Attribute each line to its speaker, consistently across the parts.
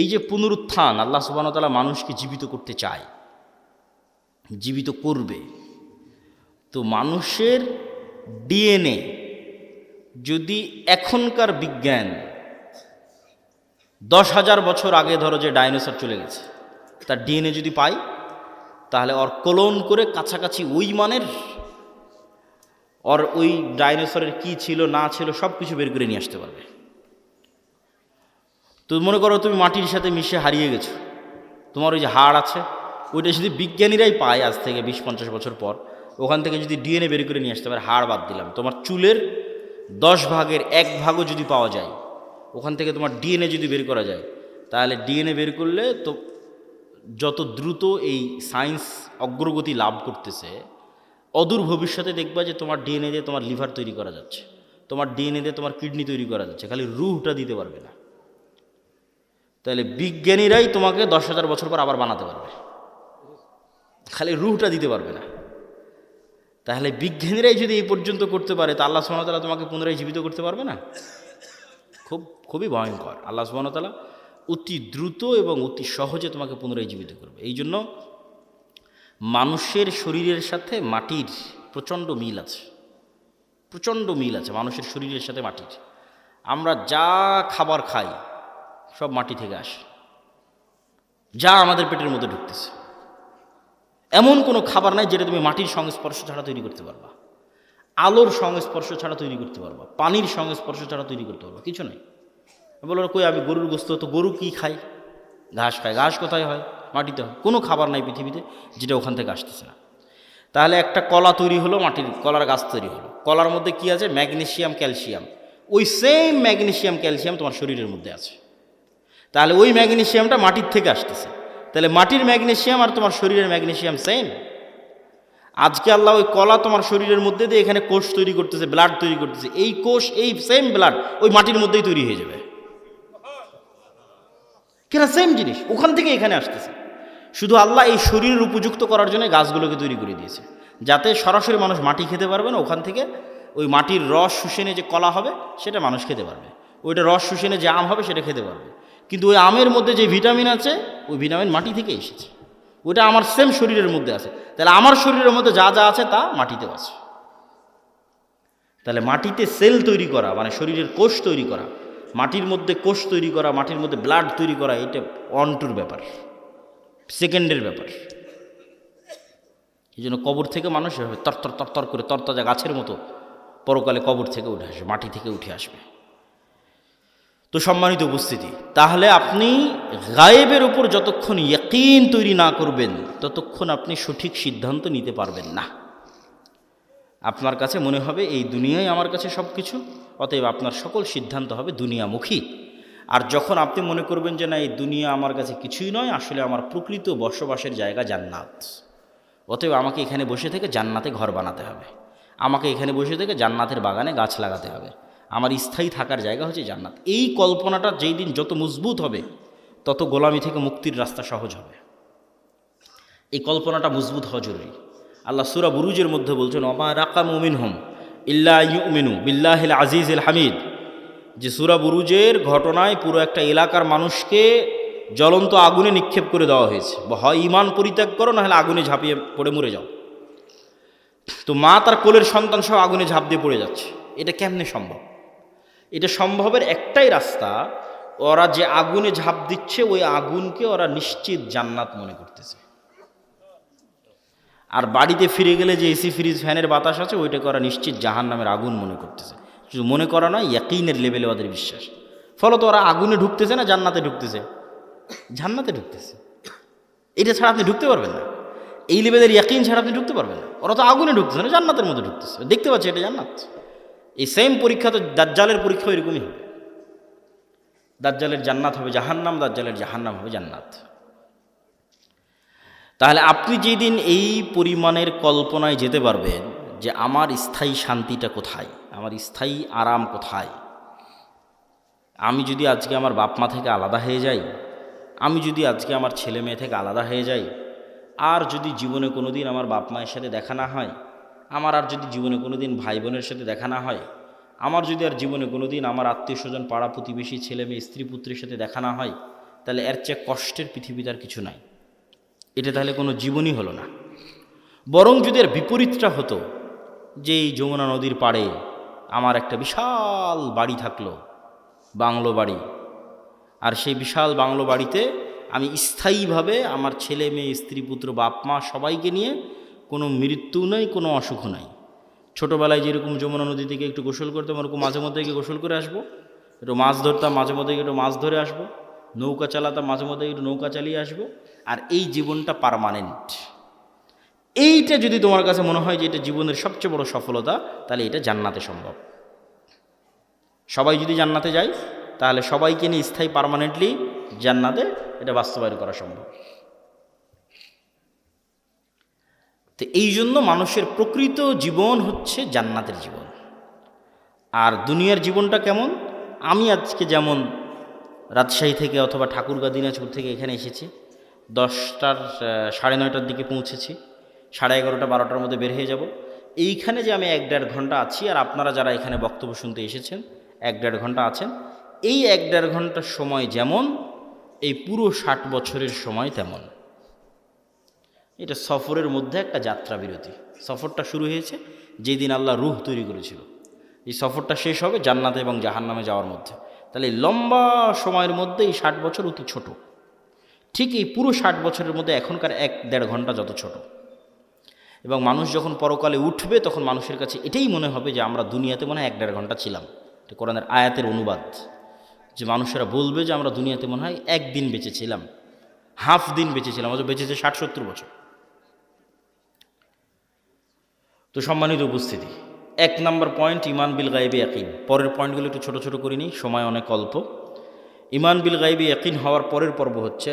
Speaker 1: এই যে পুনরুত্থান, আল্লাহ সুবহানাহু ওয়া তাআলা মানুষকে জীবিত করতে চায়, জীবিত করবে। তো মানুষের ডিএনএ যদি এখনকার বিজ্ঞান 10,000 বছর আগে ধরো যে ডাইনোসর চলে গেছে, তার ডিএনএ যদি পাই, তাহলে ওর ক্লোন করে কাছাকাছি ওই মানের ওর ওই ডাইনোসরের কি ছিল না ছিল সব কিছু বের করে নিয়ে আসতে পারবে। তো মনে করো তুমি মাটির সাথে মিশে হারিয়ে গেছো, তোমার ওই যে হাড় আছে ওইটা যদি বিজ্ঞানীরাই পায় আজ থেকে 20-50 বছর পর, ওখান থেকে যদি ডিএনএ বের করে নিয়ে আসতে পারে, হাড় বাদ দিলাম, তোমার চুলের 10 ভাগের 1 ভাগও যদি পাওয়া যায়, ওখান থেকে তোমার ডিএনএ যদি বের করা যায়, তাহলে ডিএনএ বের করলে তো যত দ্রুত এই সায়েন্স অগ্রগতি লাভ করতেছে, অদূর ভবিষ্যতে দেখবা যে তোমার ডিএনএ দিয়ে তোমার লিভার তৈরি করা যাচ্ছে, তোমার ডিএনএ দিয়ে তোমার কিডনি তৈরি করা যাচ্ছে, খালি রুহটা দিতে পারবে না। তাহলে বিজ্ঞানীরাই তোমাকে 10,000 বছর পর আবার বানাতে পারবে, খালি রুহটা দিতে পারবে না। তাহলে বিজ্ঞানীরাই যদি এই পর্যন্ত করতে পারে, তা আল্লাহ সুবহানাহু ওয়া তাআলা তোমাকে পুনরায় জীবিত করতে পারবে না? খুবই ভয়ঙ্কর। আল্লাহ সুবহানাহু ওয়া তাআলা অতি দ্রুত এবং অতি সহজে তোমাকে পুনরায় জীবিত করবে। এই জন্য মানুষের শরীরের সাথে মাটির প্রচণ্ড মিল আছে, প্রচণ্ড মিল আছে মানুষের শরীরের সাথে মাটির। আমরা যা খাবার খাই সব মাটি থেকে আসে, যা আমাদের পেটের মধ্যে ঢুকতেছে, এমন কোনো খাবার নাই যেটা তুমি মাটির সংস্পর্শ ছাড়া তৈরি করতে পারবা, আলোর সংস্পর্শ ছাড়া তৈরি করতে পারবা, পানির সংস্পর্শ ছাড়া তৈরি করতে পারবা, কিছু নাই। বলো কই আমি গরুর গোস্ত, তো গরু কি খায়? ঘাস খায়। ঘাস কোথায় হয়? মাটিতে হয়। কোনো খাবার নাই পৃথিবীতে যেটা ওখান থেকে আসতেছে না। তাহলে একটা কলা তৈরি হলো, মাটির কলার গাছ তৈরি হলো, কলার মধ্যে কি আছে? Magnesium, calcium. ওই সেম ম্যাগনেসিয়াম ক্যালসিয়াম তোমার শরীরের মধ্যে আছে। তাহলে ওই ম্যাগনেসিয়ামটা মাটির থেকে আসতেছে, তাহলে মাটির ম্যাগনেসিয়াম আর তোমার শরীরের ম্যাগনেসিয়াম সেম। আজকে আল্লাহ ওই কলা তোমার শরীরের মধ্যে দিয়ে এখানে কোষ তৈরি করতেছে, ব্লাড তৈরি করতেছে, এই কোষ এই সেম ব্লাড ওই মাটির মধ্যেই তৈরি হয়ে যাবে। কেনা সেম জিনিস ওখান থেকে এখানে আসতেছে। শুধু আল্লাহ এই শরীরের উপযুক্ত করার জন্য গাছগুলোকে তৈরি করে দিয়েছে, যাতে সরাসরি মানুষ মাটি খেতে পারবে না, ওখান থেকে ওই মাটির রস শুষেনে যে কলা হবে সেটা মানুষ খেতে পারবে, ওইটা রস শুষেনে যে আম হবে সেটা খেতে পারবে। কিন্তু ওই আমের মধ্যে যে ভিটামিন আছে ওই ভিটামিন মাটি থেকে এসেছে, ওইটা আমার সেম শরীরের মধ্যে আছে। তাহলে আমার শরীরের মধ্যে যা যা আছে তা মাটিতেও আছে। তাহলে মাটিতে সেল তৈরি করা মানে শরীরের কোষ তৈরি করা, মাটির মধ্যে কোষ তৈরি করা, মাটির মধ্যে ব্লাড তৈরি করা, এটা অনটুর ব্যাপার, সেকেন্ডের ব্যাপার। এই জন্য কবর থেকে মানুষ এভাবে তরতর তরতর করে তরতাজা গাছের মতো পরকালে কবর থেকে উঠে আসবে, মাটি থেকে উঠে আসবে। তো সম্মানিত উপস্থিতি, তাহলে আপনি গায়েবের উপর যতক্ষণ ইয়াকিন তৈরি না করবেন ততক্ষণ আপনি সঠিক সিদ্ধান্ত নিতে পারবেন না। আপনার কাছে মনে হবে এই দুনিয়ায় আমার কাছে সব কিছু, অতএব আপনার সকল সিদ্ধান্ত হবে দুনিয়ামুখী। আর যখন আপনি মনে করবেন যে না এই দুনিয়া আমার কাছে কিছুই নয়, আসলে আমার প্রকৃত বসবাসের জায়গা জান্নাত, অতএব আমাকে এখানে বসে থেকে জান্নাতে ঘর বানাতে হবে, আমাকে এখানে বসে থেকে জান্নাতের বাগানে গাছ লাগাতে হবে, আমার স্থায়ী থাকার জায়গা হচ্ছে জান্নাত। এই কল্পনাটা যেই দিন যত মজবুত হবে তত গোলামি থেকে মুক্তির রাস্তা সহজ হবে। এই কল্পনাটা মজবুত হওয়া জরুরি। আল্লাহ সূরা বুরুজের মধ্যে বলছেন ওমা রাকামু মিনহুম ইল্লা ইউমিনু বিল্লাহিল আজিজিল হামিদ, যে সূরা বুরুজের ঘটনায় পুরো একটা এলাকার মানুষকে জ্বলন্ত আগুনে নিক্ষেপ করে দেওয়া হয়েছে, হয় ইমান পরিত্যাগ করো না হলে আগুনে ঝাঁপিয়ে পড়ে মরে যাও। তো মা তার কোলের সন্তান সহ আগুনে ঝাঁপ দিয়ে পড়ে যাচ্ছে। এটা কেমনে সম্ভব? এটা সম্ভবের একটাই রাস্তা, ওরা যে আগুনে ঝাঁপ দিচ্ছে ওই আগুনকে ওরা নিশ্চিত জান্নাত মনে করতেছে, আর বাড়িতে ফিরে গেলে যে এসি ফ্রিজ ফ্যানের বাতাস আছে ওইটাকে ওরা নিশ্চিত জাহান্নামের আগুন মনে করতেছে। শুধু মনে করা নয়, ইয়াকিনের লেভেলে ওদের বিশ্বাস। ফলত ওরা আগুনে ঢুকতেছে না জান্নাতে ঢুকতেছে? জান্নাতে ঢুকতেছে। এটা ছাড়া আপনি ঢুকতে পারবেন না, এই লেভেলের ইয়াকিন ছাড়া আপনি ঢুকতে পারবেন না। ওরা তো আগুনে ঢুকতেছে না, জান্নাতের মধ্যে ঢুকতেছে, দেখতে পাচ্ছে এটা জান্নাত। এই সেম পরীক্ষা তো দাজ্জালের পরীক্ষা এরকমই হবে। দাজ্জালের জান্নাত হবে জাহান্নাম, দাজ্জালের জাহান্নাম হবে জান্নাত। তাহলে আপনি যেদিন এই পরিমাণের কল্পনায় যেতে পারবেন যে আমার স্থায়ী শান্তিটা কোথায়, আমার স্থায়ী আরাম কোথায়, আমি যদি আজকে আমার বাপ মা থেকে আলাদা হয়ে যাই, আমি যদি আজকে আমার ছেলে মেয়ে থেকে আলাদা হয়ে যাই, আর যদি জীবনে কোনো দিন আমার বাপ মায়ের সাথে দেখা না হয়, আমার আর যদি জীবনে কোনো দিন ভাই বোনের সাথে দেখা না হয়, আমার যদি আর জীবনে কোনো দিন আমার আত্মীয় স্বজন পাড়া প্রতিবেশী ছেলে মেয়ে স্ত্রী পুত্রের সাথে দেখা না হয়, তাহলে এর চেয়ে কষ্টের পৃথিবীতে আর কিছু নাই। এটা তাহলে কোনো জীবনই হলো না। বরং যদি এর বিপরীতটা হতো, যে এই যমুনা নদীর পাড়ে আমার একটা বিশাল বাড়ি থাকলো, বাংলো বাড়ি, আর সেই বিশাল বাংলো বাড়িতে আমি স্থায়ীভাবে আমার ছেলে মেয়ে স্ত্রী পুত্র বাপ মা সবাইকে নিয়ে, কোনো মৃত্যু নেই, কোনো অসুখ নাই। ছোটোবেলায় যেরকম যমুনা নদী থেকে একটু গোসল করতাম, ওরকম মাঝে মধ্যে গিয়ে গোসল করে আসবো, একটু মাছ ধরতাম, মাঝে মধ্যে একটু মাছ ধরে আসবো, নৌকা চালাতাম, মাঝে মধ্যে একটু নৌকা চালিয়ে আসবো। আর এই জীবনটা পার্মানেন্ট। এইটা যদি তোমার কাছে মনে হয় যে এটা জীবনের সবচেয়ে বড় সফলতা, তাহলে এটা জান্নাতে সম্ভব। সবাই যদি জান্নাতে যায়, তাহলে সবাইকে নিয়ে স্থায়ী পার্মানেন্টলি জান্নাতে এটা বাস্তবায়ন করা সম্ভব। তো এই জন্য মানুষের প্রকৃত জীবন হচ্ছে জান্নাতের জীবন। আর দুনিয়ার জীবনটা কেমন? আমি আজকে যেমন রাজশাহী থেকে অথবা ঠাকুরগাঁ দিনাজপুর থেকে এখানে এসেছি, 10টার 9:30টার দিকে পৌঁছেছি, 11:30 12টার মধ্যে বের হয়ে যাব। এইখানে যে আমি 1-1.5 ঘন্টা আছি, আর আপনারা যারা এখানে বক্তব্য শুনতে এসেছেন 1-1.5 ঘন্টা আছেন, এই 1-1.5 ঘন্টার সময় যেমন, এই পুরো 60 বছরের সময় তেমন। এটা সফরের মধ্যে একটা যাত্রা বিরতি। সফরটা শুরু হয়েছে যেদিন আল্লাহ রূহ তৈরি করেছিল, এই সফরটা শেষ হবে জান্নাতে এবং জাহান্নামে যাওয়ার মধ্যে। তাহলে এই লম্বা সময়ের মধ্যে এই 60 বছর অতি ছোট। ঠিক এই পুরো 60 বছরের মধ্যে এখনকার 1-1.5 ঘন্টা যত ছোট। এবং মানুষ যখন পরকালে উঠবে, তখন মানুষের কাছে এটাই মনে হবে যে আমরা দুনিয়াতে মনে হয় 1-1.5 ঘন্টা ছিলাম। এটা কোরআনের আয়াতের অনুবাদ, যে মানুষেরা বলবে যে আমরা দুনিয়াতে মনে হয় 1 দিন বেঁচেছিলাম, হাফ দিন বেঁচেছিলাম, অথচ বেঁচেছে 60-70 বছর। তো সম্মানিত উপস্থিতি, 1 নম্বর পয়েন্ট ঈমান বিল গায়বি ইয়াকিন। পরের পয়েন্টগুলো একটু ছোট ছোট করে নিই, সময় অনেক অল্প। ঈমান বিল গায়বি ইয়াকিন হওয়ার পরের পর্ব হচ্ছে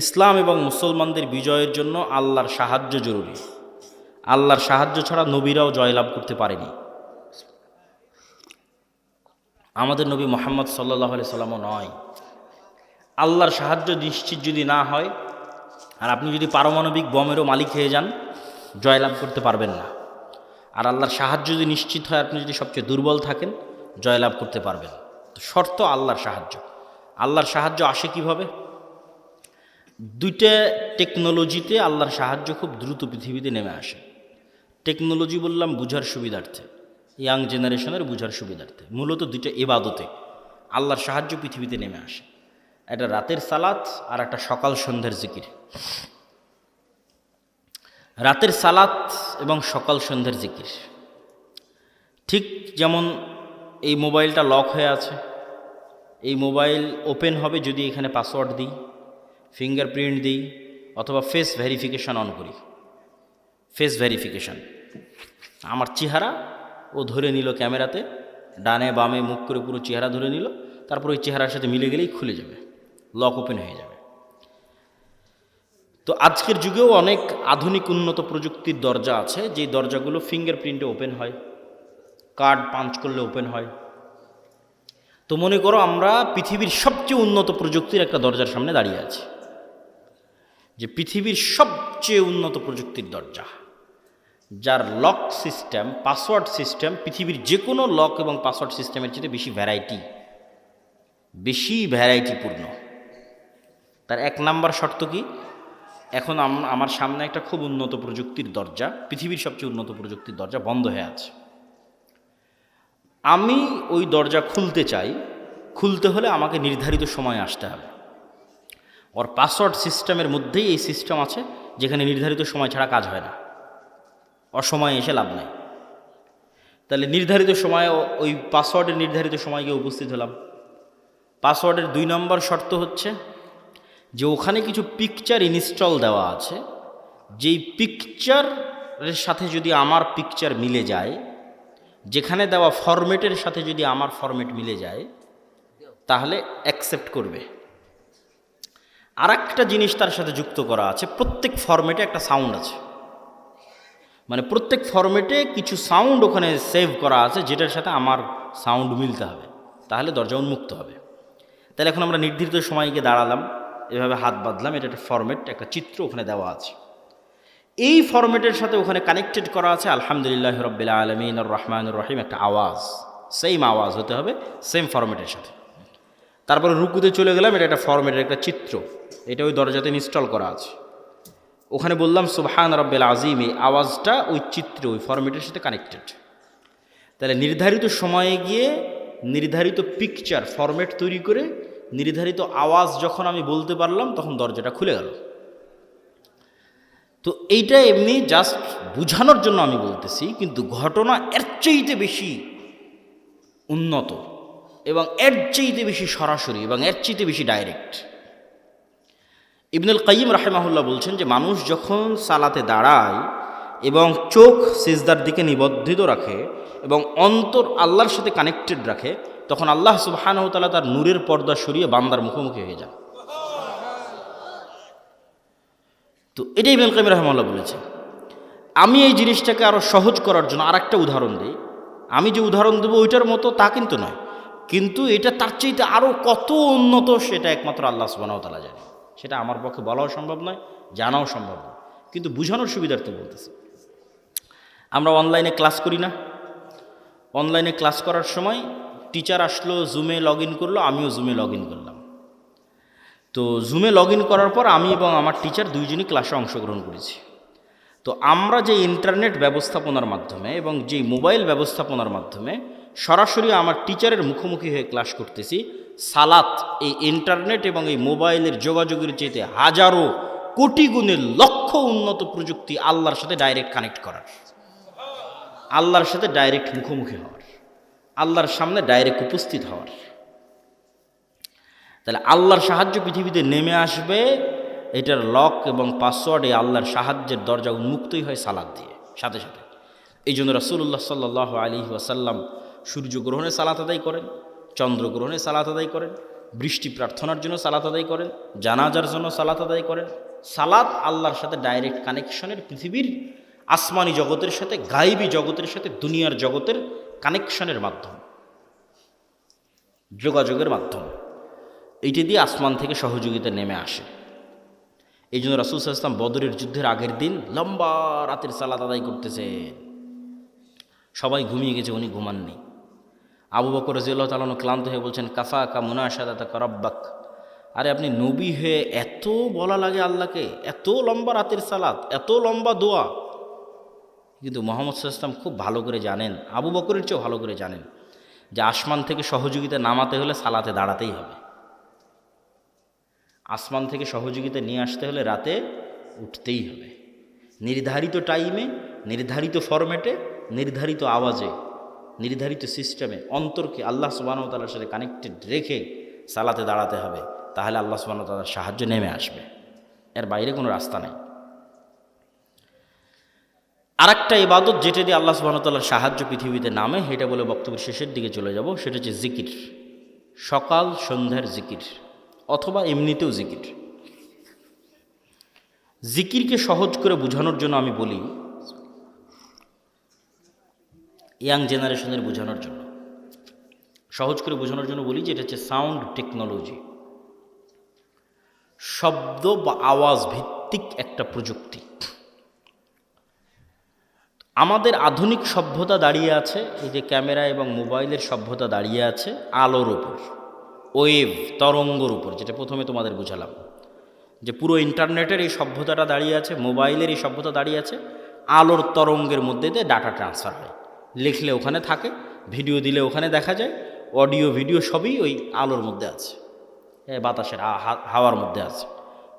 Speaker 1: ইসলাম এবং মুসলমানদের বিজয়ের জন্য আল্লাহর সাহায্য জরুরি। আল্লাহর সাহায্য ছাড়া নবীরাও জয়লাভ করতে পারেনি। আমাদের নবী মুহাম্মদ সাল্লাল্লাহু আলাইহি সাল্লামও নয়। আল্লাহর সাহায্য নিশ্চিত যদি না হয়, আর আপনি যদি পারমাণবিক বমেরও মালিক হয়ে যান, জয়লাভ করতে পারবেন না। আর আল্লাহর সাহায্য যদি নিশ্চিত হয়, আপনি যদি সবচেয়ে দুর্বল থাকেন, জয়লাভ করতে পারবেন। তো শর্ত আল্লাহর সাহায্য। আল্লাহর সাহায্য আসে কিভাবে? 2টা টেকনোলজিতে আল্লাহর সাহায্য খুব দ্রুত পৃথিবীতে নেমে আসে। টেকনোলজি বললাম বুঝার সুবিধার্থে, ইয়াং জেনারেশনের বুঝার সুবিধার্থে। মূলত 2টা ইবাদতে আল্লাহর সাহায্য পৃথিবীতে নেমে আসে। একটা রাতের সালাত আর একটা সকাল সন্ধ্যার জিকির। রাতের সালাত এবং সকাল সন্ধ্যার জিকির। ঠিক যেমন এই মোবাইলটা লক হয়ে আছে, এই মোবাইল ওপেন হবে যদি এখানে পাসওয়ার্ড দিই, ফিঙ্গারপ্রিন্ট দিই, অথবা ফেস ভেরিফিকেশান অন করি। ফেস ভেরিফিকেশান, আমার চেহারা ও ধরে নিল ক্যামেরাতে, ডানে বামে মুখ করে পুরো চেহারা ধরে নিল, তারপর ওই চেহারার সাথে মিলে গেলেই খুলে যাবে, লক ওপেন হয়ে যাবে। তো আজকের যুগেও অনেক আধুনিক উন্নত প্রযুক্তির দরজা আছে, যেই দরজাগুলো ফিঙ্গারপ্রিন্টে ওপেন হয়, কার্ড পাঞ্চ করলে ওপেন হয়। তো মনে করো আমরা পৃথিবীর সবচেয়ে উন্নত প্রযুক্তির একটা দরজার সামনে দাঁড়িয়ে আছি, যে পৃথিবীর সবচেয়ে উন্নত প্রযুক্তির দরজা, যার লক সিস্টেম, পাসওয়ার্ড সিস্টেম পৃথিবীর যে কোনো লক এবং পাসওয়ার্ড সিস্টেমের চেয়ে বেশি ভ্যারাইটিপূর্ণ। তার 1 নাম্বার শর্ত কি? এখন আমার সামনে একটা খুব উন্নত প্রযুক্তির দরজা, পৃথিবীর সবচেয়ে উন্নত প্রযুক্তির দরজা বন্ধ হয়ে আছে। আমি ওই দরজা খুলতে চাই, খুলতে হলে আমাকে নির্ধারিত সময়ে আসতে হবে। ওর পাসওয়ার্ড সিস্টেমের মধ্যেই এই সিস্টেম আছে, যেখানে নির্ধারিত সময় ছাড়া কাজ হয় না, অসময়ে এসে লাভ নাই। তাহলে নির্ধারিত সময়ে ওই পাসওয়ার্ডের নির্ধারিত সময় গিয়ে উপস্থিত হলাম। পাসওয়ার্ডের 2 নম্বর শর্ত হচ্ছে যে ওখানে কিছু পিকচার ইনস্টল দেওয়া আছে, যেই পিকচারের সাথে যদি আমার পিকচার মিলে যায়, যেখানে দেওয়া ফরম্যাটের সাথে যদি আমার ফরম্যাট মিলে যায়, তাহলে অ্যাকসেপ্ট করবে। আর একটা জিনিস তার সাথে যুক্ত করা আছে, প্রত্যেক ফরম্যাটে একটা সাউন্ড আছে, মানে প্রত্যেক ফরম্যাটে কিছু সাউন্ড ওখানে সেভ করা আছে, যেটার সাথে আমার সাউন্ড মিলতে হবে, তাহলে দরজা উন্মুক্ত হবে। তাহলে এখন আমরা নির্ধারিত সময় গিয়ে দাঁড়ালাম, এভাবে হাত বাঁধলাম, এটা একটা ফরম্যাট, একটা চিত্র ওখানে দেওয়া আছে। এই ফরম্যাটের সাথে ওখানে কানেক্টেড করা আছে আলহামদুলিল্লাহ রাব্বিল আলামিন আর রহমানুর রহিম, একটা আওয়াজ, সেম আওয়াজ হতে হবে, সেম ফরম্যাটের সাথে। তারপরে রুকুতে চলে গেলাম, এটা একটা ফরম্যাটের একটা চিত্র, এটা ওই দরজাতে ইনস্টল করা আছে। ওখানে বললাম সুবহান রাব্বিল আযীম, এই আওয়াজটা ওই চিত্র ওই ফরম্যাটের সাথে কানেক্টেড। তাহলে নির্ধারিত সময়ে গিয়ে নির্ধারিত পিকচার ফরম্যাট তৈরি করে নির্ধারিত আওয়াজ যখন আমি বলতে পারলাম তখন দরজাটা খুলে গেল। তো এইটা এমনি জাস্ট বুঝানোর জন্য আমি বলতেছি, কিন্তু ঘটনা এর চাইতে বেশি উন্নত এবং এর চাইতে বেশি সরাসরি এবং এর চাইতে বেশি ডাইরেক্ট। ইবনুল কাইয়িম রাহিমাহুল্লাহ বলছেন যে মানুষ যখন সালাতে দাঁড়ায় এবং চোখ সিজদার দিকে নিবদ্ধিত রাখে এবং অন্তর আল্লাহর সাথে কানেক্টেড রাখে, তখন আল্লাহ সুবহানাহু ওয়া তাআলা তার নূরের পর্দা সরিয়ে বান্দার মুখোমুখি হয়ে যান। তো এটাই ইবনুল কাইয়িম রাহিমাহুল্লাহ বলেছেন। আমি এই জিনিসটাকে আরও সহজ করার জন্য আরেকটা উদাহরণ দিই। আমি যে উদাহরণ দেবো ওইটার মতো তা কিন্তু নয়, কিন্তু এটা তার চাইতে আরও কত উন্নত সেটা একমাত্র আল্লাহ সুবহানাহু ওয়া তাআলা জানে। সেটা আমার পক্ষে বলাও সম্ভব নয়, জানাও সম্ভব নয়, কিন্তু বুঝানোর সুবিধার্থে বলতেছি। আমরা অনলাইনে ক্লাস করি না? অনলাইনে ক্লাস করার সময় টিচার আসলো, জুমে লগ ইন করলো, আমিও জুমে লগ ইন করলাম। তো জুমে লগ ইন করার পর আমি এবং আমার টিচার দুইজনই ক্লাসে অংশগ্রহণ করেছি। তো আমরা যে ইন্টারনেট ব্যবস্থাপনার মাধ্যমে এবং যে মোবাইল ব্যবস্থাপনার মাধ্যমে সরাসরি আমার টিচারের মুখোমুখি হয়ে ক্লাস করতেছি, সালাত এই ইন্টারনেট এবং এই মোবাইলের যোগাযোগের চাইতে হাজারো কোটি গুণের লক্ষ উন্নত প্রযুক্তি আল্লাহর সাথে ডাইরেক্ট কানেক্ট করার, আল্লাহর সাথে ডাইরেক্ট মুখোমুখি হওয়ার, আল্লাহর সামনে ডাইরেক্ট উপস্থিত হওয়ার। তাহলে আল্লাহর সাহায্য পৃথিবীতে নেমে আসবে, এটার লক এবং পাসওয়ার্ডে আল্লাহর সাহায্যের দরজা উন্মুক্তই হয় সালাত দিয়ে সাথে সাথে। এই জন্য রাসূলুল্লাহ সাল্লাল্লাহু আলাইহি ওয়াসাল্লাম সূর্যগ্রহণে সালাত আদায় করেন, চন্দ্রগ্রহণে সালাত আদায় করেন, বৃষ্টি প্রার্থনার জন্য সালাত আদায় করেন, জানাজার জন্য সালাত আদায় করেন। সালাত আল্লাহর সাথে ডাইরেক্ট কানেকশনের, পৃথিবীর আসমানি জগতের সাথে, গায়েবী জগতের সাথে দুনিয়ার জগতের কানেকশনের মাধ্যম, যোগাযোগের মাধ্যম। এইটি দিয়ে আসমান থেকে সহযোগিতা নেমে আসে। এই জন্য রাসূল সাল্লাল্লাহু আলাইহি ওয়াসাল্লাম বদরের যুদ্ধের আগের দিন লম্বা রাতের সালাত আদায় করতেছে, সবাই ঘুমিয়ে গেছে, উনি ঘুমাননি। আবু বকর রাদিয়াল্লাহু তাআলা আনহু ক্লান্ত হয়ে বলছেন, কাফাকা মুনাশাদাতাকা রাব্বাক, আরে আপনি নবী হয়ে এত বলা লাগে আল্লাহকে, এত লম্বা রাতের সালাত, এত লম্বা দোয়া। কিন্তু মুহাম্মদ সাল্লাল্লাহু আলাইহি ওয়াসাল্লাম খুব ভালো করে জানেন, আবু বকরের চেয়েও ভালো করে জানেন যে আসমান থেকে সহযোগিতা নামাতে হলে সালাতে দাঁড়াতেই হবে, আসমান থেকে সহযোগিতা নিয়ে আসতে হলে রাতে উঠতেই হবে, নির্ধারিত টাইমে, নির্ধারিত ফরম্যাটে, নির্ধারিত আওয়াজে, নির্ধারিত সিস্টেমে অন্তরকে আল্লাহ সুবহানাহু ওয়া তাআলার সাথে কানেক্টেড রেখে সালাতে দাঁড়াতে হবে। তাহলে আল্লাহ সুবহানাহু ওয়া তাআলার সাহায্য নেমে আসবে, এর বাইরে কোনো রাস্তা নেই। আরেকটা ইবাদত যেটা দিয়ে আল্লাহ সুবহানাহু ওয়া তাআলার সাহায্য পৃথিবীতে নামে, এটা বলে বক্তব্যের শেষের দিকে চলে যাব, সেটা হচ্ছে জিকির, সকাল সন্ধ্যার জিকির অথবা এমনিতেও জিকির। জিকিরকে সহজ করে বোঝানোর জন্য আমি বলি, ইয়াং জেনারেশনের বোঝানোর জন্য, সহজ করে বোঝানোর জন্য বলি যে এটা হচ্ছে সাউন্ড টেকনোলজি, শব্দ বা আওয়াজ ভিত্তিক একটা প্রযুক্তি। আমাদের আধুনিক সভ্যতা দাঁড়িয়ে আছে, এই যে ক্যামেরা এবং মোবাইলের সভ্যতা দাঁড়িয়ে আছে আলোর উপর, ওয়েভ তরঙ্গর উপর, যেটা প্রথমে তোমাদের বুঝালাম যে পুরো ইন্টারনেটের এই সভ্যতাটা দাঁড়িয়ে আছে, মোবাইলের এই সভ্যতা দাঁড়িয়ে আছে আলোর তরঙ্গের মধ্যে দিয়ে ডাটা ট্রান্সফার হয়, লিখলে ওখানে থাকে, ভিডিও দিলে ওখানে দেখা যায়, অডিও ভিডিও সবই ওই আলোর মধ্যে আছে, বাতাসের হাওয়ার মধ্যে আছে।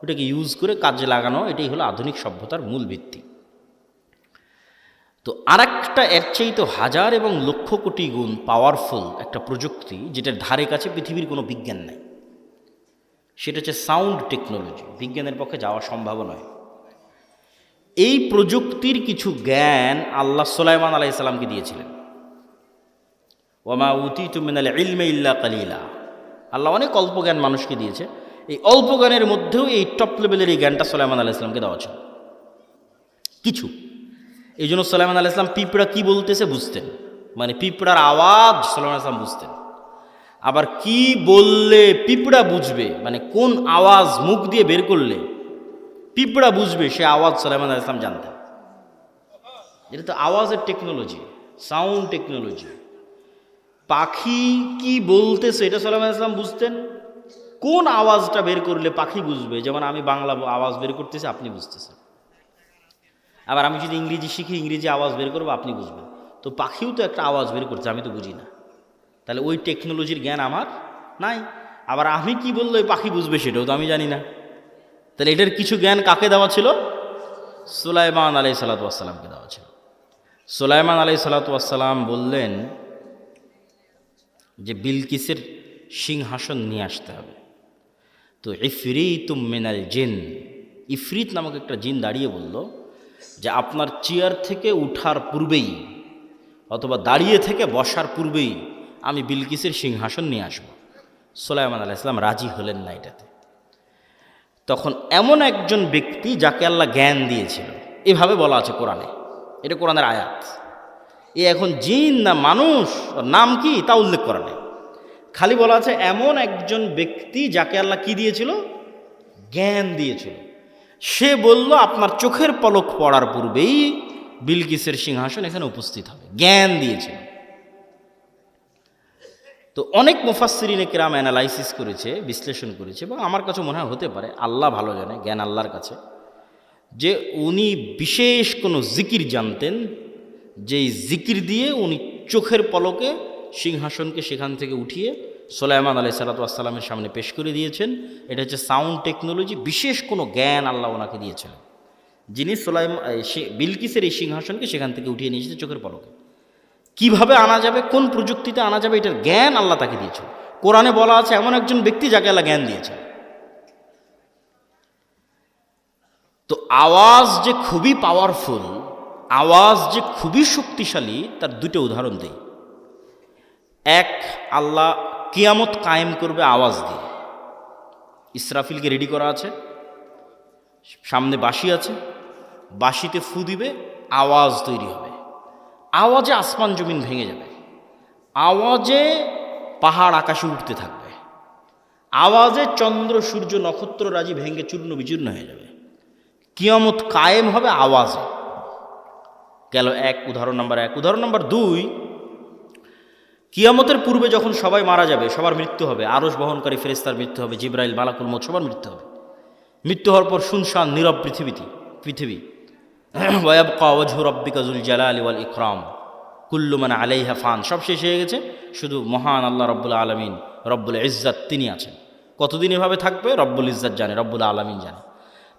Speaker 1: ওটাকে ইউজ করে কাজে লাগানো, এটাই হলো আধুনিক সভ্যতার মূল ভিত্তি। তো আরেকটা এর চাইতে হাজার এবং লক্ষ কোটি গুণ পাওয়ারফুল একটা প্রযুক্তি, যেটার ধারে কাছে পৃথিবীর কোনো বিজ্ঞান নাই, সেটা হচ্ছে সাউন্ড টেকনোলজি। বিজ্ঞানের পক্ষে যাওয়া সম্ভব নয়। এই প্রযুক্তির কিছু জ্ঞান আল্লাহ সুলাইমান আলাইহিস সালামকে দিয়েছিলেন। ওয়ামা উতিতু মিনাল ইলমি ইল্লা কালিলা, আল্লাহ অনেক অল্প জ্ঞান মানুষকে দিয়েছে, এই অল্প জ্ঞানের মধ্যেও এই টপ লেভেলের এই জ্ঞানটা সুলাইমান আলাইহিস সালামকে দেওয়া ছিল কিছু। এই জন্য সুলাইমান আলাইহিস সালাম পিঁপড়া কি বলতেছে বুঝতেন, মানে পিঁপড়ার আওয়াজ সুলাইমান আলাইহিস সালাম বুঝতেন। আবার কি বললে পিঁপড়া বুঝবে, মানে কোন আওয়াজ মুখ দিয়ে বের করলে পিঁপড়া বুঝবে, সে আওয়াজ সুলাইমান আলাইহিস সালাম জানতেন। এটা তো আওয়াজের টেকনোলজি, সাউন্ড টেকনোলজি। পাখি কি বলতেছে এটা সুলাইমান আলাইহিস সালাম বুঝতেন, কোন আওয়াজটা বের করলে পাখি বুঝবে? যেমন আমি বাংলা আওয়াজ বের করতেছি, আপনি বুঝতেছেন। আবার আমি যদি ইংরেজি শিখি, ইংরেজি আওয়াজ বের করবো, আপনি বুঝবেন। তো পাখিও তো একটা আওয়াজ বের করছে, আমি তো বুঝি না। তাহলে ওই টেকনোলজির জ্ঞান আমার নাই। আবার আমি কি বললে ওই পাখি বুঝবে সেটাও তো আমি জানি না। তাহলে এটার কিছু জ্ঞান কাকে দেওয়া ছিল? সুলাইমান আলাইহিসসালাতু ওয়াসসালামকে দেওয়া ছিল। সুলাইমান আলাইহিসসালাতু ওয়াসসালাম বললেন যে বিলকিসের সিংহাসন নিয়ে আসতে হবে। তো ইফরিতুম মিনাল জিন, ইফরিত নামক একটা জিন দাঁড়িয়ে বলল যে আপনার চেয়ার থেকে উঠার পূর্বেই অথবা দাঁড়িয়ে থেকে বসার পূর্বেই আমি বিলকিসের সিংহাসন নিয়ে আসব। সুলাইমান আলাইহিস সালাম রাজি হলেন না এটাতে। তখন এমন একজন ব্যক্তি যাকে আল্লাহ জ্ঞান দিয়েছিল, এভাবে বলা আছে কোরআনে, এটা কোরআনের আয়াত। এ এখন জিন না মানুষ, ওর নাম কি তা উল্লেখ করা নেই, খালি বলা আছে এমন একজন ব্যক্তি যাকে আল্লাহ কি দিয়েছিল? জ্ঞান দিয়েছিল। সে বলল আপনার চোখের পলক পড়ার পূর্বেই বিলকিসের সিংহাসন এখানে উপস্থিত হবে, জ্ঞান দিয়েছিল। তো অনেক মুফাসসিরিনে কেরাম অ্যানালাইসিস করেছে, বিশ্লেষণ করেছে, এবং আমার কাছে মনে হয় হতে পারে, আল্লাহ ভালো জানে, জ্ঞান আল্লাহর কাছে, যে উনি বিশেষ কোনো জিকির জানতেন, যেই জিকির দিয়ে উনি চোখের পলকে সিংহাসনকে সেখান থেকে উঠিয়ে সুলাইমান আলাইহিসসালাতু ওয়াসসালামের সামনে পেশ করে দিয়েছেন। এটা হচ্ছে সাউন্ড টেকনোলজি, বিশেষ কোনো জ্ঞান আল্লাহ ওনাকে দিয়েছিলেন, যিনি বিলকিসের এই সিংহাসনকে সেখান থেকে উঠিয়ে নিয়ে এসেছে চোখের পলকে। কিভাবে আনা যাবে, কোন প্রযুক্তিতে আনা যাবে, এটার জ্ঞান আল্লাহ তাকে দিয়েছে। কোরআনে বলা আছে এমন একজন ব্যক্তি যাকে আল্লাহ জ্ঞান দিয়েছে। তো আওয়াজ যে খুবই পাওয়ারফুল, আওয়াজ যে খুবই শক্তিশালী, তার দুটো উদাহরণ দেই। এক, আল্লাহ কিয়ামত কায়েম করবে আওয়াজ দিয়ে। ইসরাফিলকে রেডি করা আছে, সামনে বাঁশি আছে, বাঁশিতে ফু দিবে, আওয়াজ তৈরি হবে, আওয়াজে আসমান জমিন ভেঙে যাবে, আওয়াজে পাহাড় আকাশে উঠতে থাকবে, আওয়াজে চন্দ্র সূর্য নক্ষত্র রাজি ভেঙে চূর্ণ বিচূর্ণ হয়ে যাবে। কিয়ামত কায়েম হবে আওয়াজে। গেল এক, উদাহরণ নাম্বার এক। উদাহরণ নাম্বার দুই, কিয়ামতের পূর্বে যখন সবাই মারা যাবে, সবার মৃত্যু হবে, আরশ বহনকারী ফেরেশতার মৃত্যু হবে, জিবরাইল, মালাকুল মউত, সবার মৃত্যু হবে। মৃত্যু হওয়ার পর শুনশান নীরব পৃথিবী ওয়ায়াবকা ওয়াজহু রাব্বিকা যুল জালালি ওয়াল ইকরাম কুল্লু মান আলাইহা ফান, সব শেষ হয়ে গেছে, শুধু মহান আল্লাহ রব্বুল আলামিন, রব্বুল ইজ্জাত, তিনি আছেন। কতদিন এভাবে থাকবে রব্বুল ইজ্জাত জানে, রব্বুল আলামিন জানে।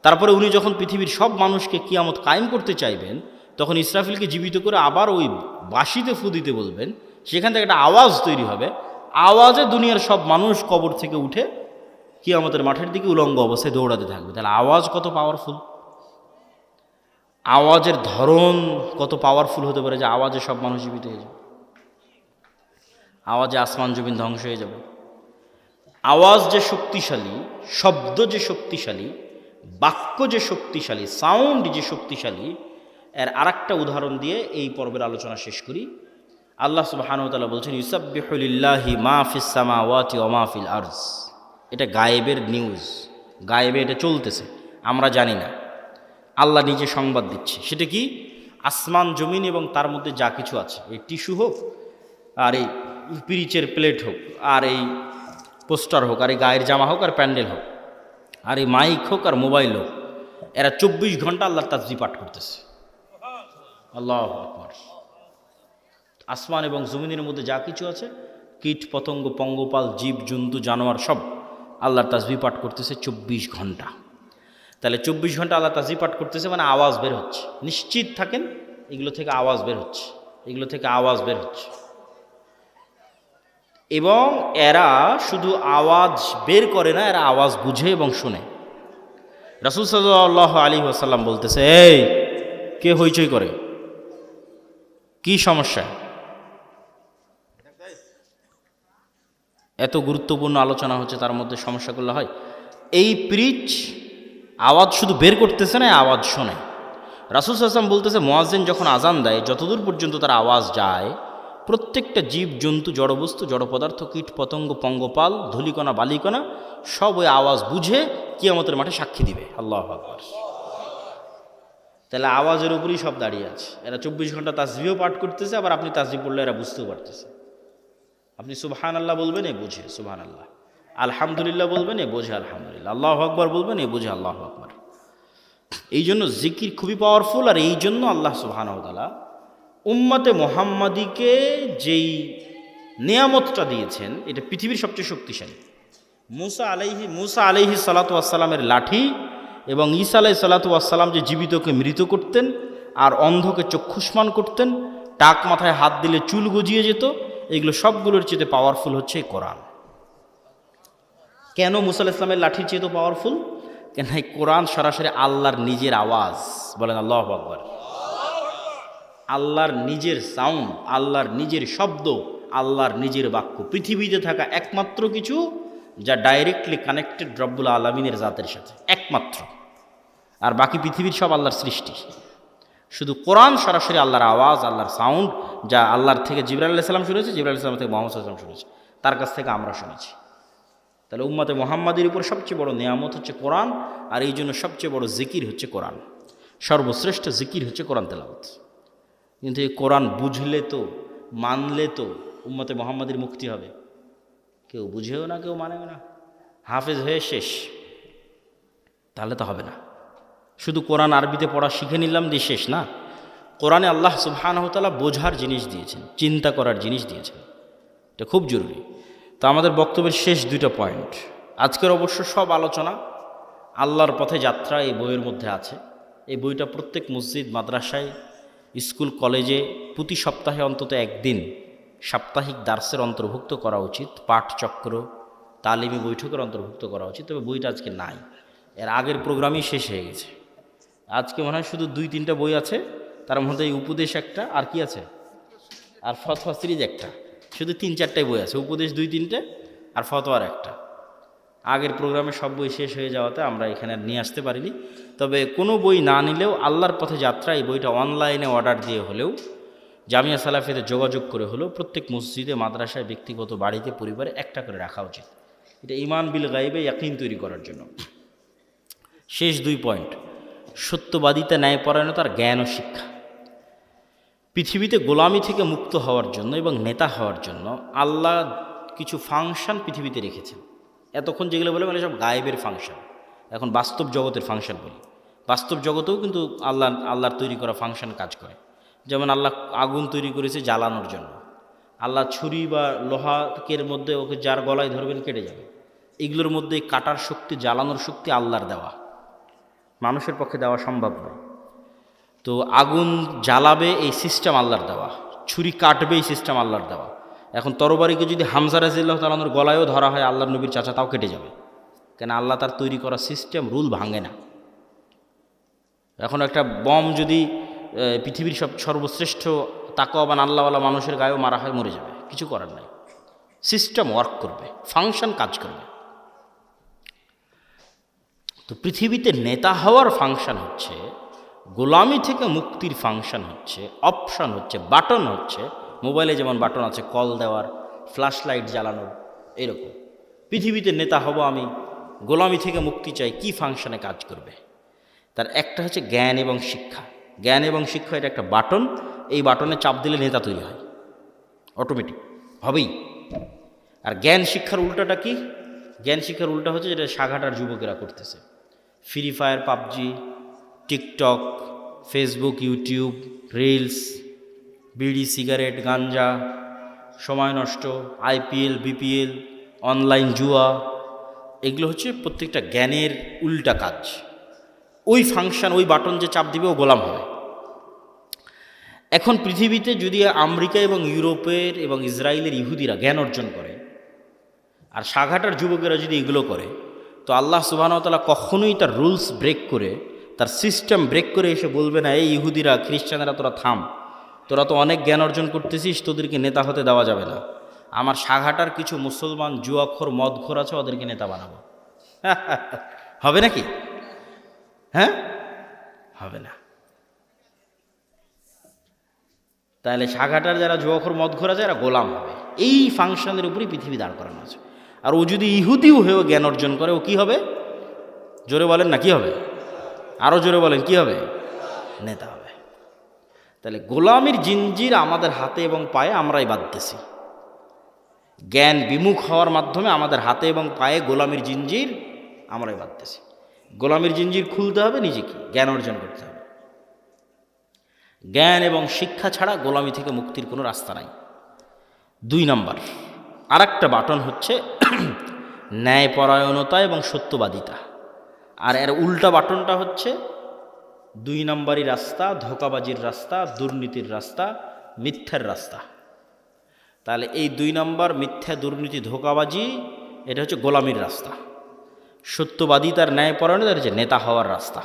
Speaker 1: তারপরে উনি যখন পৃথিবীর সব মানুষকে কিয়ামত কায়েম করতে চাইবেন, তখন ইসরাফিলকে জীবিত করে আবার ওই বাঁশিতে ফু দিতে বলবেন, সেখান থেকে একটা আওয়াজ তৈরি হবে, আওয়াজে দুনিয়ার সব মানুষ কবর থেকে উঠে কিয়ামতের মাঠের দিকে উলঙ্গ অবস্থায় দৌড়াতে থাকবে। তাহলে আওয়াজ কত পাওয়ারফুল, আওয়াজের ধরন কত পাওয়ারফুল হতে পারে যে আওয়াজে সব মানুষ জীবিত হয়ে যাবে, আওয়াজে আসমান জমিন ধ্বংস হয়ে যাবে। আওয়াজ যে শক্তিশালী, শব্দ যে শক্তিশালী, বাক্য যে শক্তিশালী, সাউন্ড যে শক্তিশালী, এর আরেকটা উদাহরণ দিয়ে এই পর্বের আলোচনা শেষ করি। আল্লাহ সুবহানাহু ওয়া তাআলা বলছেন ইউসাব্বিহু লিল্লাহি মা ফিস সামাওয়াতি ওয়া মা ফিল আরজ। এটা গায়েবের নিউজ, গায়েবে এটা চলতেছে, আমরা জানি না, আল্লাহ নিজে সংবাদ দিচ্ছে। সেটা কি? আসমান জমিন এবং তার মধ্যে যা কিছু আছে, এই টিস্যু হোক, আর এই পিরিচের প্লেট হোক, আর এই পোস্টার হোক, আর এই গায়ের জামা হোক, আর প্যান্ডেল হোক, আর এই মাইক হোক, আর মোবাইল হোক, এরা 24 ঘন্টা আল্লাহর তাসবিহ পাঠ করতেছে। আল্লাহু আকবার। আসমান এবং জমিনের মধ্যে যা কিছু আছে, কীট পতঙ্গ, পঙ্গপাল, জীব জন্তু, জানোয়ার, সব আল্লাহর তাসবিহ পাঠ করতেছে 24 ঘন্টা। তাহলে 24 ঘন্টা আল্লাহ তাসবিহ পাঠ করতেছে, মানে আওয়াজ বের হচ্ছে। নিশ্চিত থাকেন এগুলো থেকে আওয়াজ বের হচ্ছে, এগুলো থেকে আওয়াজ বের হচ্ছে। এবং এরা শুধু আওয়াজ বের করে না, এরা আওয়াজ বুঝে এবং শুনে। রাসূল সাল্লাল্লাহু আলাইহি ওয়াসাল্লাম বলতেছে, এই কে হইচই করে, কি সমস্যা? এত গুরুত্বপূর্ণ আলোচনা হচ্ছে, তার মধ্যে সমস্যা করলে হয়? এই প্রিচ আওয়াজ শুধু বের করতেছে না, আওয়াজ শোনে। রাসূল সাল্লাল্লাহু আলাইহি ওয়াসাল্লাম বলতেছে, মুয়াজ্জিন যখন আজান দেয়, যতদূর পর্যন্ত তার আওয়াজ যায়, প্রত্যেকটা জীব জন্তু, জড়বস্তু, জড় পদার্থ, কীট পতঙ্গ, পঙ্গপাল, ধূলিকণা, বালিকণা, সব ওই আওয়াজ বুঝে কিয়ামতের মাঠে সাক্ষী দিবে। আল্লাহু আকবার। তাহলে আওয়াজের উপরেই সব দাঁড়িয়ে আছে। এরা 24 ঘন্টা তাসবিহ পাঠ করতেছে, আবার আপনি তাসবিহ পড়লে এরা বুঝতেও পারতেছে। আপনি সুবহানাল্লাহ বলবেন, এ বুঝে সুবহানাল্লাহ। আলহামদুলিল্লাহ বলবেন, এ বোঝে আলহামদুলিল্লাহ, আল্লাহু আকবার বলবেন, এ বোঝে আল্লাহু আকবার। এই জন্য জিকির খুবই পাওয়ারফুল। আর এই জন্য আল্লাহ সুবহানাহু ওয়া তাআলা উম্মতে মুহাম্মাদিকে যেই নিয়ামতটা দিয়েছেন, এটা পৃথিবীর সবচেয়ে শক্তিশালী। মুসা আলাইহি সালাতু ওয়াসসালামের লাঠি এবং ঈসা আলাইহিস সালাতু ওয়াসসালাম যে জীবিতকে মৃত করতেন আর অন্ধকে চক্ষুষ্মান করতেন, টাক মাথায় হাত দিলে চুল গজিয়ে যেত, এগুলো সবগুলোর চেয়ে পাওয়ারফুল হচ্ছে এই কোরআন। কেন মুসা আলাইহিস সালামের লাঠির চেয়ে তো পাওয়ারফুল? কেন এই কোরআন সরাসরি আল্লাহর নিজের আওয়াজ, বলেন আল্লাহু আকবার। আল্লাহর নিজের সাউন্ড, আল্লাহর নিজের শব্দ, আল্লাহর নিজের বাক্য। পৃথিবীতে থাকা একমাত্র কিছু যা ডাইরেক্টলি কানেক্টেড রব্বুল আলামিনের জাতের সাথে, একমাত্র। আর বাকি পৃথিবীর সব আল্লাহর সৃষ্টি। শুধু কোরআন সরাসরি আল্লাহর আওয়াজ, আল্লাহর সাউন্ড, যা আল্লাহর থেকে জিবরাইল আলাইহিস সালাম শুনেছে, জিবরাইল আলাইহিস সালাম থেকে মুহাম্মদ সাল্লাল্লাহু আলাইহি ওয়াসাল্লাম শুনেছে, তার কাছ থেকে আমরা শুনেছি। তাহলে উম্মতে মুহাম্মাদের উপর সবচেয়ে বড় নিয়ামত হচ্ছে কোরআন। আর এই জন্য সবচেয়ে বড় জিকির হচ্ছে কোরআন। সর্বশ্রেষ্ঠ জিকির হচ্ছে কোরআন তেলাওয়াত। কিন্তু এই কোরআন বুঝলে তো, মানলে তো উম্মতে মুহাম্মাদের মুক্তি হবে। কেউ বুঝেও না, কেউ মানেও না, হাফেজ হয়ে শেষ, তাহলে তো হবে না। শুধু কোরআন আরবিতে পড়া শিখে নিলাম দিয়ে শেষ না। কোরআনে আল্লাহ সুবহানাহু ওয়া তাআলা বোঝার জিনিস দিয়েছেন, চিন্তা করার জিনিস দিয়েছেন, এটা খুব জরুরি। তো আমাদের বক্তব্যের শেষ দুইটা পয়েন্ট। আজকের অবশ্য সব আলোচনা আল্লাহর পথে যাত্রা এই বইয়ের মধ্যে আছে। এই বইটা প্রত্যেক মসজিদ, মাদ্রাসায়, স্কুল, কলেজে প্রতি সপ্তাহে অন্তত একদিন সাপ্তাহিক দার্সের অন্তর্ভুক্ত করা উচিত, পাঠচক্র, তালিমি বৈঠকের অন্তর্ভুক্ত করা উচিত। তবে বইটা আজকে নাই, এর আগের প্রোগ্রামই শেষ হয়ে গেছে। আজকে মনে হয় শুধু 2-3টা বই আছে, তার মধ্যে এই উপদেশ একটা, আর কি আছে, আর ফতোয়া সিরিজ একটা, শুধু 3-4টাই বই আছে। উপদেশ 2-3টে আর ফতোয়ার একটা। আগের প্রোগ্রামে সব বই শেষ হয়ে যাওয়াতে আমরা এখানে নিয়ে আসতে পারিনি। তবে কোনো বই না নিলেও আল্লাহর পথে যাত্রা এই বইটা অনলাইনে অর্ডার দিয়ে হলেও, জামিয়া সালাফিতে যোগাযোগ করে হলেও প্রত্যেক মসজিদে, মাদ্রাসায়, ব্যক্তিগত বাড়িতে, পরিবারে একটা করে রাখা উচিত। এটা ঈমান বিল গায়বে ইয়াকিন তৈরি করার জন্য। শেষ 2 পয়েন্ট। সত্যবাদিতা, ন্যায়পরায়ণতার জ্ঞান ও শিক্ষা। পৃথিবীতে গোলামি থেকে মুক্ত হওয়ার জন্য এবং নেতা হওয়ার জন্য আল্লাহ কিছু ফাংশন পৃথিবীতে রেখেছেন। এতক্ষণ যেগুলো বলে মানে সব গায়েবের ফাংশন, এখন বাস্তব জগতের ফাংশন বলি। বাস্তব জগতেও কিন্তু আল্লাহর তৈরি করা ফাংশন কাজ করে। যেমন আল্লাহ আগুন তৈরি করেছে জ্বালানোর জন্য। আল্লাহ ছুরি বা লোহাকের মধ্যে ওকে যার গলায় ধরবেন কেটে যাবে। এগুলোর মধ্যে কাটার শক্তি, জ্বালানোর শক্তি আল্লাহর দেওয়া, মানুষের পক্ষে দেওয়া সম্ভব নয়। তো আগুন জ্বালাবে এই সিস্টেম আল্লাহর দেওয়া, ছুরি কাটবে এই সিস্টেম আল্লাহর দেওয়া। এখন তরবারিকে যদি হামজা রাদিয়াল্লাহু তাআলার গলায়ও ধরা হয় আল্লাহর নবীর চাচা, তাও কেটে যাবে, কেন আল্লাহ তার তৈরি করা সিস্টেম, রুল ভাঙে না। এখন একটা বম যদি পৃথিবীর সর্বশ্রেষ্ঠ তাকওয়াবান আল্লাহওয়ালা মানুষের গায়েও মারা হয়, মরে যাবে, কিছু করার নাই। সিস্টেম ওয়ার্ক করবে, ফাংশন কাজ করবে। তো পৃথিবীতে নেতা হওয়ার ফাংশন হচ্ছে, গোলামি থেকে মুক্তির ফাংশন হচ্ছে, অপশন হচ্ছে, বাটন হচ্ছে। মোবাইলে যেমন বাটন আছে কল দেওয়ার, ফ্ল্যাশ লাইট জ্বালানোর, এরকম পৃথিবীতে নেতা হব আমি, গোলামি থেকে মুক্তি চাই, কি ফাংশনে কাজ করবে? তার একটা হচ্ছে জ্ঞান এবং শিক্ষা। জ্ঞান এবং শিক্ষা এটা একটা বাটন, এই বাটনে চাপ দিলে নেতা তৈরি হয়, অটোমেটিক হবেই। আর জ্ঞান শিক্ষার উল্টাটা কি? জ্ঞান শিক্ষার উল্টা হচ্ছে যেটা সাঘাটার যুবকেরা করতেছে, free fire, PUBG, TikTok, Facebook, YouTube, reels, বিড়ি, সিগারেট, গাঞ্জা, সময় নষ্ট, আইপিএল, বিপিএল, অনলাইন জুয়া, এগুলো হচ্ছে প্রত্যেকটা জ্ঞানের উল্টা কাজ। ওই ফাংশন, ওই বাটন যে চাপ দিবে ও গোলাম হবে। এখন পৃথিবীতে যদি আমেরিকা এবং ইউরোপের এবং ইসরায়েলের ইহুদিরা জ্ঞান অর্জন করে আর সাঘাটার যুবকেরা যদি এগুলো করে, তো আল্লাহ সুবহানাহু ওয়া তাআলা কখনোই তার রুলস ব্রেক করে, তার সিস্টেম ব্রেক করে এসে বলবে না, এই ইহুদিরা, খ্রিস্টানেরা, তোরা থাম, তোরা তো অনেক জ্ঞান অর্জন করতেছিস, তোদেরকে নেতা হতে দেওয়া যাবে না। আমার সাঘাটার কিছু মুসলমান জুয়াখোর, মদখোর আছে, ওদেরকে নেতা বানাবো। হবে নাকি? হ্যাঁ, হবে না। তাহলে সাঘাটার যারা জুয়াখোর, মদখোর আছে, এরা গোলাম হবে। এই ফাংশনের উপরই পৃথিবী দাঁড় করানো আছে। আর ও যদি ইহুদিও হয়েও জ্ঞান অর্জন করে, ও কি হবে? জোরে বলেন না, কি হবে? আরও জোরে বলেন, কি হবে? নেতা হবে। তাহলে গোলামির জিঞ্জির আমাদের হাতে এবং পায়ে আমরাই বাঁধতেছি। জ্ঞান বিমুখ হওয়ার মাধ্যমে আমাদের হাতে এবং পায়ে গোলামির জিঞ্জির আমরাই বাঁধতেছি। গোলামির জিঞ্জির খুলতে হবে, নিজেকে জ্ঞান অর্জন করতে হবে। জ্ঞান এবং শিক্ষা ছাড়া গোলামি থেকে মুক্তির কোনো রাস্তা নাই। 2 নম্বর আর একটা বাটন হচ্ছে ন্যায়পরায়ণতা এবং সত্যবাদিতা। আর এর উল্টা বাটনটা হচ্ছে 2 নম্বরই রাস্তা, ধোঁকাবাজির রাস্তা, দুর্নীতির রাস্তা, মিথ্যার রাস্তা। তাহলে এই 2 নম্বর মিথ্যা, দুর্নীতি, ধোঁকাবাজি, এটা হচ্ছে গোলামির রাস্তা। সত্যবাদিতার ন্যায়পরায়ণতা হচ্ছে নেতা হওয়ার রাস্তা।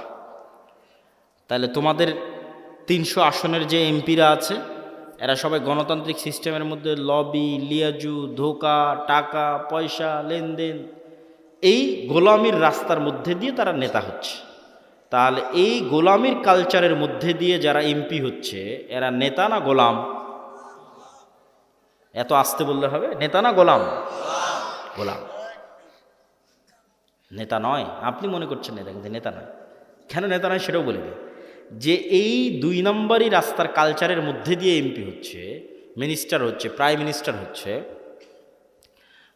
Speaker 1: তাহলে তোমাদের 300 আসনের যে এমপিরা আছে, এরা সবাই গণতান্ত্রিক সিস্টেমের মধ্যে লবি, লিয়াজু, ধোঁকা, টাকা পয়সা, লেনদেন, এই গোলামির রাস্তার মধ্যে দিয়ে তারা নেতা হচ্ছে। তাহলে এই গোলামির কালচারের মধ্যে দিয়ে যারা এমপি হচ্ছে, এরা নেতা না গোলাম? এত আস্তে বললে হবে? নেতা না গোলাম? গোলাম। নেতা নয়। আপনি মনে করছেন নেতা, কিন্তু নেতা নয়। কেন নেতা নয় সেটাও বলে দিই, যে এই 2 নম্বরই রাস্তার কালচারের মধ্যে দিয়ে এমপি হচ্ছে, মিনিস্টার হচ্ছে, প্রাইম মিনিস্টার হচ্ছে,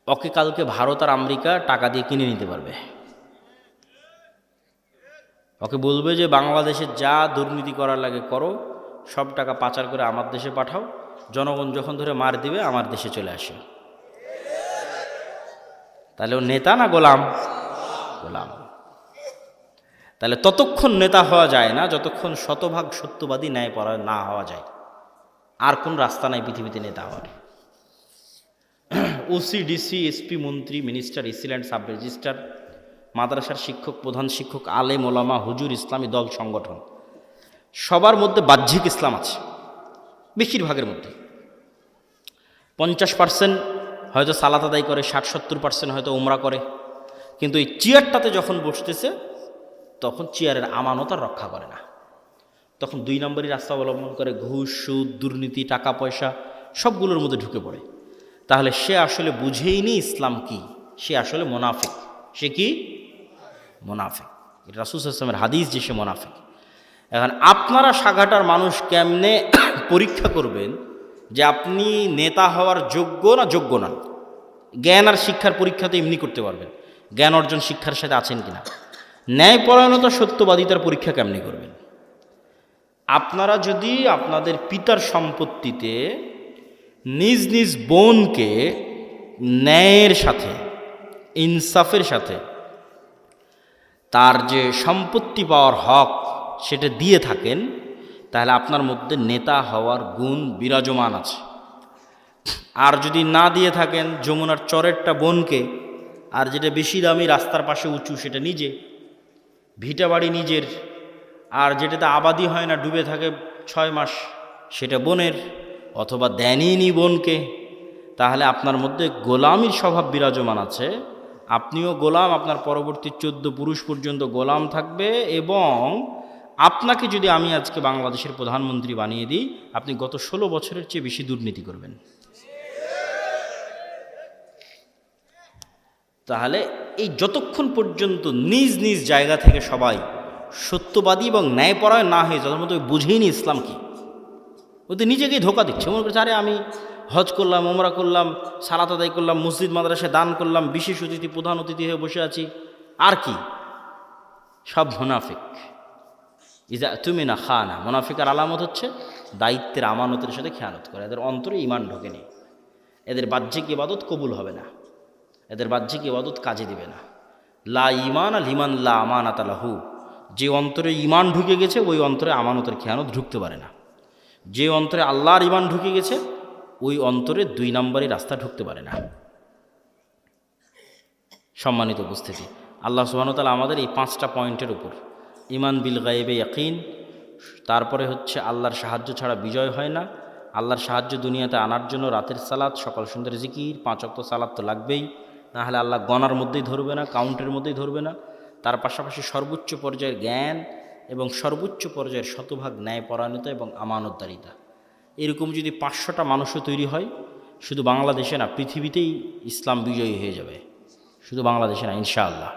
Speaker 1: ওকে কালকে ভারত আর আমেরিকা টাকা দিয়ে কিনে নিতে পারবে। ওকে বলবে যে বাংলাদেশে যা দুর্নীতি করার লাগে করো, সব টাকা পাচার করে আমার দেশে পাঠাও, জনগণ যখন ধরে মার দিবে আমার দেশে চলে আসে। তাহলে ও নেতা না গোলাম? গোলাম। তাহলে ততক্ষণ নেতা হওয়া যায় না যতক্ষণ শতভাগ সত্যবাদী ন্যায়পরায়ণ না হওয়া যায়। আর কোন রাস্তা নাই পৃথিবীতে নেতা হওয়ার। ওসি, ডিসি, এসপি, মন্ত্রী, মিনিস্টার, এসিল্যান্ড, সাব রেজিস্ট্রার, মাদ্রাসার শিক্ষক, প্রধান শিক্ষক, আলেম, ওলামা, হুজুর, ইসলামী দল, সংগঠন, সবার মধ্যে বাহ্যিক ইসলাম আছে। বেশিরভাগের মধ্যে 50% হয়তো সালাত আদায় করে, 60-70% হয়তো উমরা করে। কিন্তু এই চেয়ারটাতে যখন বসতেছে, তখন চেয়ারের আমানত আর রক্ষা করে না। তখন 2 নম্বরই রাস্তা অবলম্বন করে, ঘুষ, সুদ, দুর্নীতি, টাকা পয়সা সবগুলোর মধ্যে ঢুকে পড়ে। তাহলে সে আসলে বুঝেইনি ইসলাম কি, সে আসলে মোনাফিক। সে কি? মোনাফিক। এটা রাসূল সাল্লাল্লাহু আলাইহি ওয়াসাল্লামের হাদিস যে সে মোনাফিক। এখন আপনারা সাগাটার মানুষ কেমনে পরীক্ষা করবেন যে আপনি নেতা হওয়ার যোগ্য না যোগ্য নন? জ্ঞান আর শিক্ষার পরীক্ষা তো এমনি করতে পারবেন, জ্ঞান অর্জন শিক্ষার সাথে আছেন কিনা। ন্যায়পরায়ণতা, সত্যবাদিতার পরীক্ষা কেমনি করবেন? আপনারা যদি আপনাদের পিতার সম্পত্তিতে নিজ নিজ বোনকে ন্যায়ের সাথে, ইনসাফের সাথে তার যে সম্পত্তি পাওয়ার হক সেটা দিয়ে থাকেন, তাহলে আপনার মধ্যে নেতা হওয়ার গুণ বিরাজমান আছে। আর যদি না দিয়ে থাকেন, যমুনার চরেরটা বোনকে, আর যেটা বেশি দামি রাস্তার পাশে উঁচু সেটা নিজে, ভিটা বাড়ি নিজের, আর যেটাতে আবাদি হয় না, ডুবে থাকে 6 মাস, সেটা বোনের, অথবা দেনইনি বোনকে, তাহলে আপনার মধ্যে গোলামির স্বভাব বিরাজমান আছে। আপনিও গোলাম, আপনার পরবর্তী 14 পুরুষ পর্যন্ত গোলাম থাকবে। এবং আপনাকে যদি আমি আজকে বাংলাদেশের প্রধানমন্ত্রী বানিয়ে দিই, আপনি গত 16 বছরের চেয়ে বেশি দুর্নীতি করবেন। তাহলে এই যতক্ষণ পর্যন্ত নিজ নিজ জায়গা থেকে সবাই সত্যবাদী এবং ন্যায়পরায়ণ না হয়ে, যতক্ষণ মতো বুঝেইনি ইসলাম কি, ওদের নিজেকেই ধোকা দিচ্ছে। মনে করছে আরে আমি হজ করলাম, ওমরা করলাম, সালাত আদায় করলাম, মসজিদ মাদ্রাসায় দান করলাম, বিশেষ অতিথি, প্রধান অতিথি হয়ে বসে আছি, আর কি? সব মুনাফিক। ইজা তুমি না খানা, মুনাফিকার আলামত হচ্ছে দায়িত্বের আমানতের সাথে খেয়ানত করে। এদের অন্তরে ঈমান ঢোকেনি, এদের বাহ্যিক ইবাদত কবুল হবে না, এদের বাহ্যিক ইবাদত কাজে দিবে না। লা ঈমান লিমান লা আমানাতা লাহু। যে অন্তরে ঈমান ঢুকে গেছে, ওই অন্তরে আমানতের খেয়ানত ঢুকতে পারে না। যে অন্তরে আল্লাহর ঈমান ঢুকে গেছে, ওই অন্তরে 2 নম্বরই রাস্তা ঢুকতে পারে না। সম্মানিত উপস্থিতি, আল্লাহ সুবহানাহু ওয়া তাআলা আমাদের এই 5টা পয়েন্টের উপর, ঈমান বিল গায়বে ইয়াকিন, তারপরে হচ্ছে আল্লাহর সাহায্য ছাড়া বিজয় হয় না, আল্লাহর সাহায্য দুনিয়াতে আনার জন্য রাতের সালাত, সকাল সন্ধ্যার জিকির, 5 ওয়াক্ত সালাত তো লাগবেই, না হলে আল্লাহ গণার মধ্যেই ধরবে না, কাউন্টের মধ্যেই ধরবে না। তার পাশাপাশি সর্বোচ্চ পর্যায়ের জ্ঞান এবং সর্বোচ্চ পর্যায়ের শতভাগ ন্যায়পরায়ণতা এবং আমানতদারিতা। এরকম যদি 500টা মানুষও তৈরি হয়, শুধু বাংলাদেশে না, পৃথিবীতেই ইসলাম বিজয়ী হয়ে যাবে। শুধু বাংলাদেশে না, ইনশাআল্লাহ।